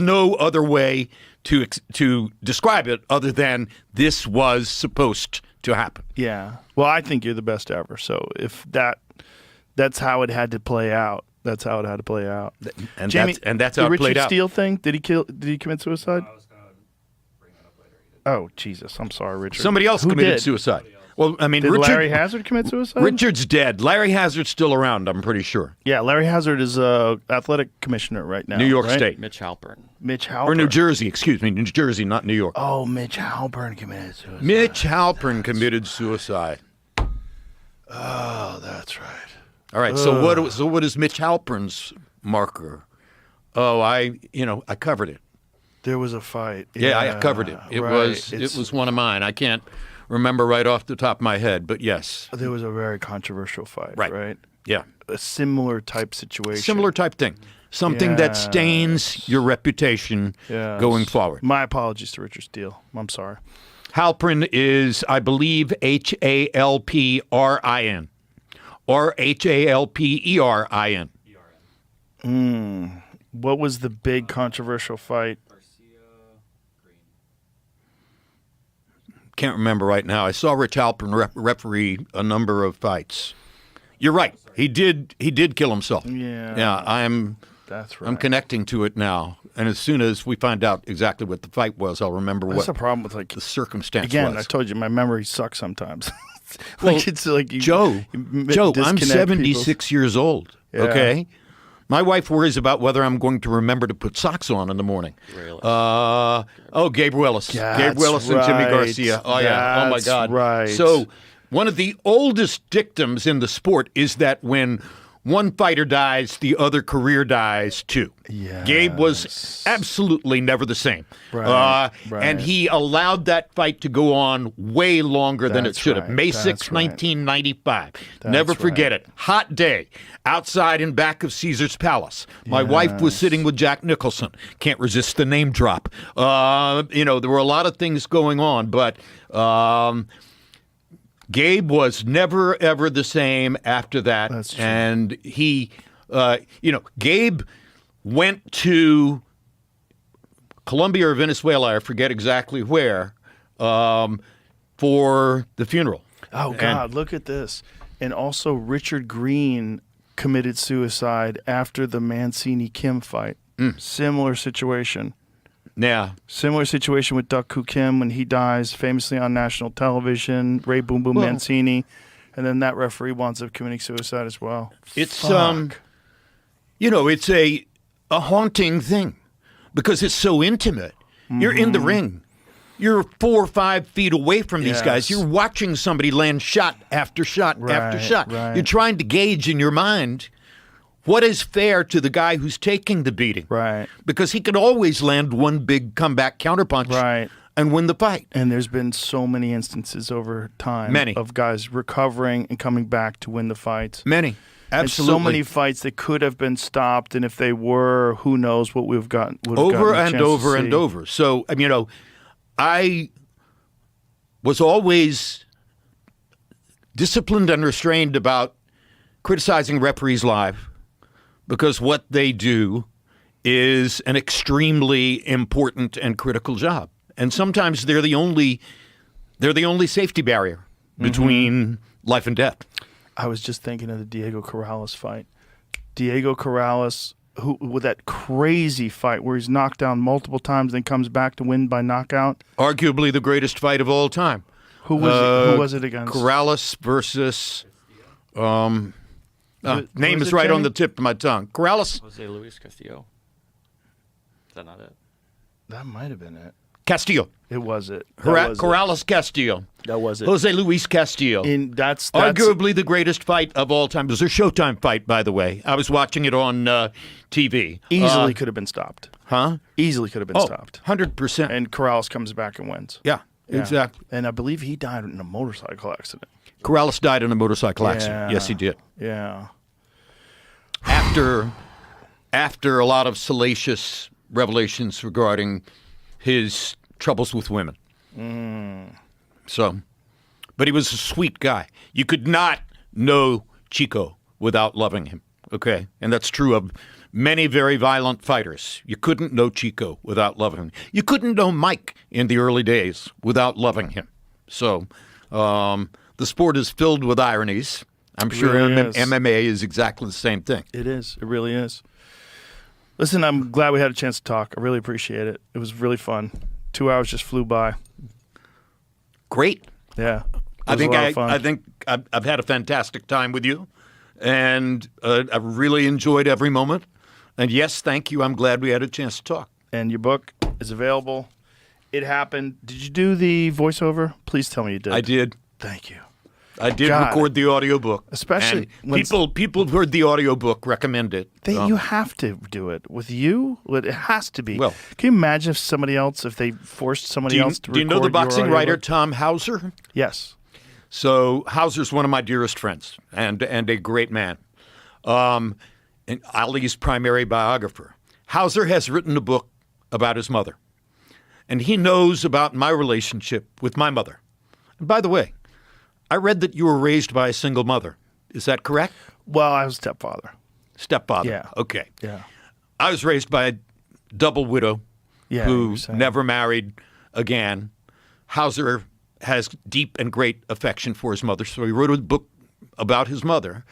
no other way to describe it other than this was supposed to happen. Yeah. Well, I think you're the best ever. So if that's how it had to play out. That's how it had to play out. And Jamie, that's how the it played Richard out. Steele thing. Did he commit suicide? I was going to bring that up later. He did. Oh, Jesus. I'm sorry, Richard. Somebody else Who committed did? suicide. Well, I mean, Did Larry Richard, Hazard commit suicide? Richard's dead. Larry Hazard's still around, I'm pretty sure. Yeah, Larry Hazard is athletic commissioner right now. New York right? State. Mitch Halpern. Mitch Halpern. Or New Jersey, excuse me. New Jersey, not New York. Oh, Mitch Halpern committed suicide. Mitch Halpern committed suicide. Oh, that's right. All right, so what is Mitch Halpern's marker? Oh, I covered it. There was a fight. Yeah, I covered it. It was one of mine. I can't remember right off the top of my head, but yes. There was a very controversial fight, right? Yeah. A similar type situation. Similar type thing. Something that Yes. stains your reputation Yes. going forward. My apologies to Richard Steele. I'm sorry. Halpern is, I believe, Halprin or Halperin. What was the big controversial fight? Can't remember right now. I saw Rich Halpern referee a number of fights. You're right. He did kill himself. Yeah. Yeah, That's right. I'm connecting to it now. And as soon as we find out exactly what the fight was, I'll remember That's what the problem with the circumstance again, was. I told you my memory sucks sometimes. Well, it's like you, Joe, I'm disconnect 76 years old, Yeah. okay? My wife worries about whether I'm going to remember to put socks on in the morning. Really? Gabe Willis. That's Gabe Willis and Jimmy right. Garcia. Oh, yeah. Oh, my That's God. right. So one of the oldest dictums in the sport is that when one fighter dies, the other career dies too. Yes. Gabe was absolutely never the same. Right, And right. he allowed that fight to go on way longer than it That's should have. right, May that's 6, right. 1995. Never That's forget right. it. Hot day outside in back of Caesar's Palace. My wife was sitting with Jack Nicholson. Can't resist the name drop. There were a lot of things going on, but Gabe was never, ever the same after that. That's true. And he, Gabe went to Colombia or Venezuela, I forget exactly where, for the funeral. Oh God, look at this. And also Richard Green committed suicide after the Mancini Kim fight. Similar situation. Yeah. Similar situation with Duck Koo Kim when he dies famously on national television, Ray Boom Boom Mancini, and then that referee winds up committing suicide as well. It's Fuck. It's a haunting thing because it's so intimate. You're in the ring. You're 4 or 5 feet away from these guys. Yes. You're watching somebody land shot after shot after Right, shot. right. You're trying to gauge in your mind what is fair to the guy who's taking the beating. Right. Because he could always land one big comeback counterpunch Right. and win the fight. And there's been so many instances over time Many. of guys recovering and coming back to win the fights. Many. Absolutely. And so many fights that could have been stopped, and if they were, who knows what we've gotten. Over and over and over. So, I was always disciplined and restrained about criticizing referees live because what they do is an extremely important and critical job. And sometimes they're the only safety barrier between life and death. I was just thinking of the Diego Corrales fight. Diego Corrales, who with that crazy fight where he's knocked down multiple times, then comes back to win by knockout. Arguably the greatest fight of all time. Who was it against? Corrales versus name was is it, right on Jamie? the tip of my tongue. Corrales Jose Luis Castillo. Is that not it? That might have been it. Castillo. It was it. That was it. Corrales Castillo. That was it. Jose Luis Castillo. That's Arguably the greatest fight of all time. It was a Showtime fight, by the way. I was watching it on TV. easily could have been stopped. Huh? Easily could have been stopped. 100%. And Corrales comes back and wins. Yeah, exactly. And I believe he died in a motorcycle accident. Corrales died in a motorcycle accident. Yes, he did. Yeah. After a lot of salacious revelations regarding his troubles with women. So, but he was a sweet guy. You could not know Chico without loving him. Okay, and that's true of many very violent fighters. You couldn't know Chico without loving him. You couldn't know Mike in the early days without loving him. So the sport is filled with ironies. I'm sure really is. MMA is exactly the same thing. It is. It really is. Listen, I'm glad we had a chance to talk. I really appreciate it. It was really fun. 2 hours just flew by. Great. Yeah. I think I've had a fantastic time with you, and I've really enjoyed every moment. And yes, thank you. I'm glad we had a chance to talk. And your book is available. It happened. Did you do the voiceover? Please tell me you did. I did. Thank you. I did record the audiobook. Especially and when people who've heard the audiobook recommend it. You have to do it. With you, it has to be. Well, can you imagine if somebody else, if they forced somebody else to record do you know the boxing your writer audiobook? Tom Hauser? Yes. So Hauser's one of my dearest friends and a great man. And Ali's primary biographer. Hauser has written a book about his mother. And he knows about my relationship with my mother. And by the way, I read that you were raised by a single mother. Is that correct? Well, I was stepfather. Stepfather. Yeah. Okay. Yeah. I was raised by a double widow Yeah. who you're saying. never married again. Hauser has deep and great affection for his mother, so he wrote a book about his mother.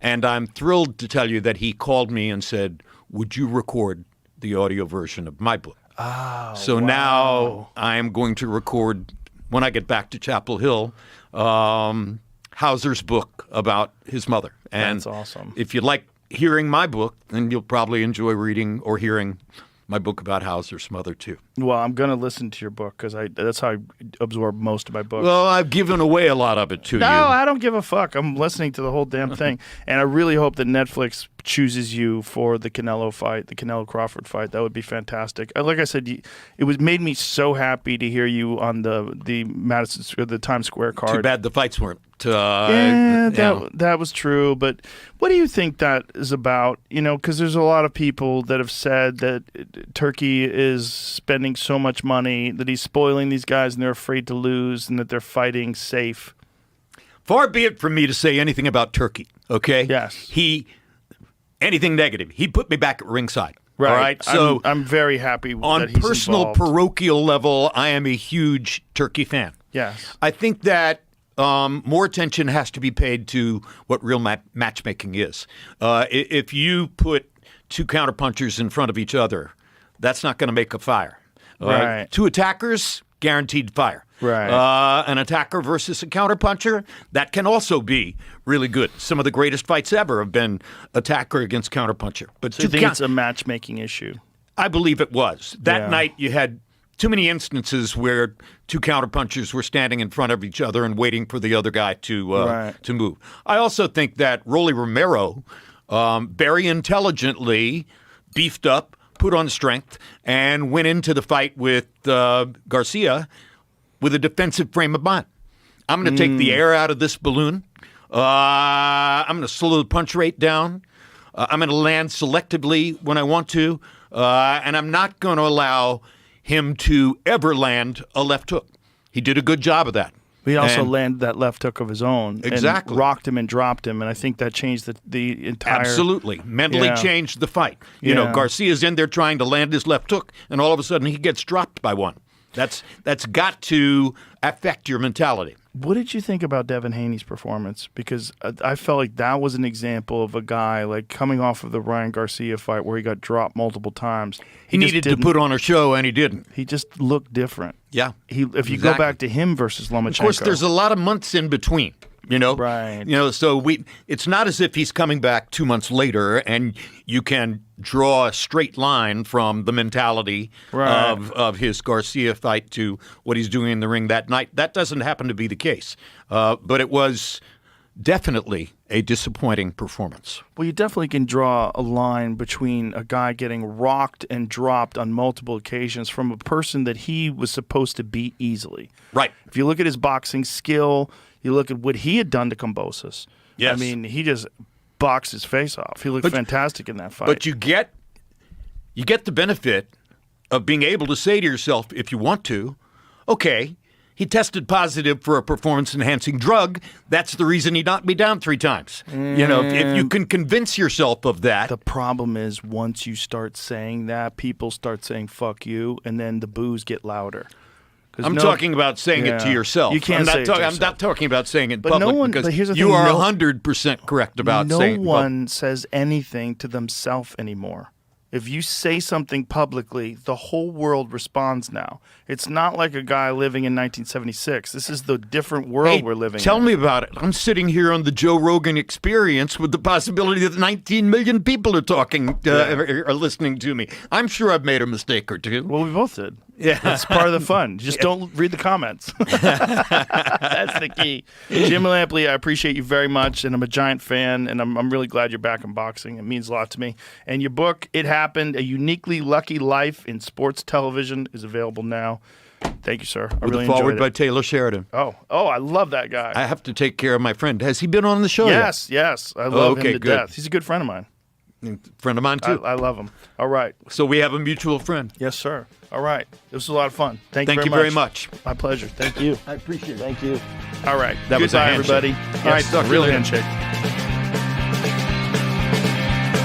And I'm thrilled to tell you that he called me and said, would you record the audio version of my book? Oh, So wow. now I am going to record, when I get back to Chapel Hill, Hauser's book about his mother. And That's awesome. if you like hearing my book, then you'll probably enjoy reading or hearing my book about Hauser's mother, too. Well, I'm going to listen to your book because that's how I absorb most of my books. Well, I've given away a lot of it to you. No, I don't give a fuck. I'm listening to the whole damn thing. And I really hope that Netflix chooses you for the Canelo fight, the Canelo Crawford fight. That would be fantastic. Like I said, it made me so happy to hear you on the Madison, or the Times Square card. Too bad the fights weren't. That was true. But what do you think that is about? You know, because there's a lot of people that have said that Turkey is spending so much money, that he's spoiling these guys and they're afraid to lose, and that they're fighting safe. Far be it from me to say anything about Turkey, okay? Yes. Anything negative. He put me back at ringside. Right. All right. So I'm very happy on that he's personal, involved. parochial level, I am a huge Turkey fan. Yes. I think that more attention has to be paid to what real matchmaking is. If you put two counterpunchers in front of each other, that's not going to make a fire. Right. Two attackers, guaranteed fire. Right. An attacker versus a counterpuncher, that can also be really good. Some of the greatest fights ever have been attacker against counterpuncher. But So you think it's a matchmaking issue? I believe it was. That Yeah. night you had too many instances where two counterpunchers were standing in front of each other and waiting for the other guy to move. I also think that Rolly Romero very intelligently beefed up, put on strength, and went into the fight with Garcia with a defensive frame of mind. I'm going to take the air out of this balloon. I'm going to slow the punch rate down. I'm going to land selectively when I want to. And I'm not going to allow him to ever land a left hook. He did a good job of that. He also And- landed that left hook of his own. Exactly. And rocked him and dropped him. And I think that changed the entire... Absolutely. Mentally Yeah. changed the fight. You know, Yeah. Garcia's in there trying to land his left hook, and all of a sudden he gets dropped by one. That's got to affect your mentality. What did you think about Devin Haney's performance? Because I felt like that was an example of a guy like coming off of the Ryan Garcia fight where he got dropped multiple times. He just needed to didn't- put on a show, and he didn't. He just looked different. Yeah. If you go Exactly. back to him versus Lomachenko. Of course, there's a lot of months in between, you know? Right. You know, so it's not as if he's coming back 2 months later and you can draw a straight line from the mentality Right. of his Garcia fight to what he's doing in the ring that night. That doesn't happen to be the case. But it was definitely a disappointing performance. Well, you definitely can draw a line between a guy getting rocked and dropped on multiple occasions from a person that he was supposed to beat easily. Right. If you look at his boxing skill, you look at what he had done to Kambosos. Yes. I mean, he just boxed his face off. He looked fantastic in that fight. But you get the benefit of being able to say to yourself, if you want to, okay, he tested positive for a performance-enhancing drug. That's the reason he knocked me down 3 times. If you can convince yourself of that. The problem is once you start saying that, people start saying "fuck you," and then the boos get louder. I'm talking about saying it to yourself. You can't say it to yourself. I'm not talking about saying it in But public because here's the you thing, are 100% correct about saying it. No one says anything to themselves anymore. If you say something publicly, the whole world responds now. It's not like a guy living in 1976. This is the different world we're living in. Tell me about it. I'm sitting here on the Joe Rogan Experience with the possibility that 19 million people are are listening to me. I'm sure I've made a mistake or two. Well, we both did. Yeah. That's part of the fun. Just don't read the comments. That's the key. Jim Lampley, I appreciate you very much, and I'm a giant fan, and I'm really glad you're back in boxing. It means a lot to me. And your book, It Happened, A Uniquely Lucky Life in Sports Television, is available now. Thank you, sir. I really enjoyed it. Forward by Taylor Sheridan. Oh, I love that guy. I have to take care of my friend. Has he been on the show yet? Yes. I love him to good. death. He's a good friend of mine. Friend of mine, too. I love him. All right. So we have a mutual friend. Yes, sir. All right. This was a lot of fun. Thank you very much. My pleasure. Thank you. I appreciate it. Thank you. All right. That was a Goodbye, handshake. everybody. Yes, All right. talk to you Real later. handshake.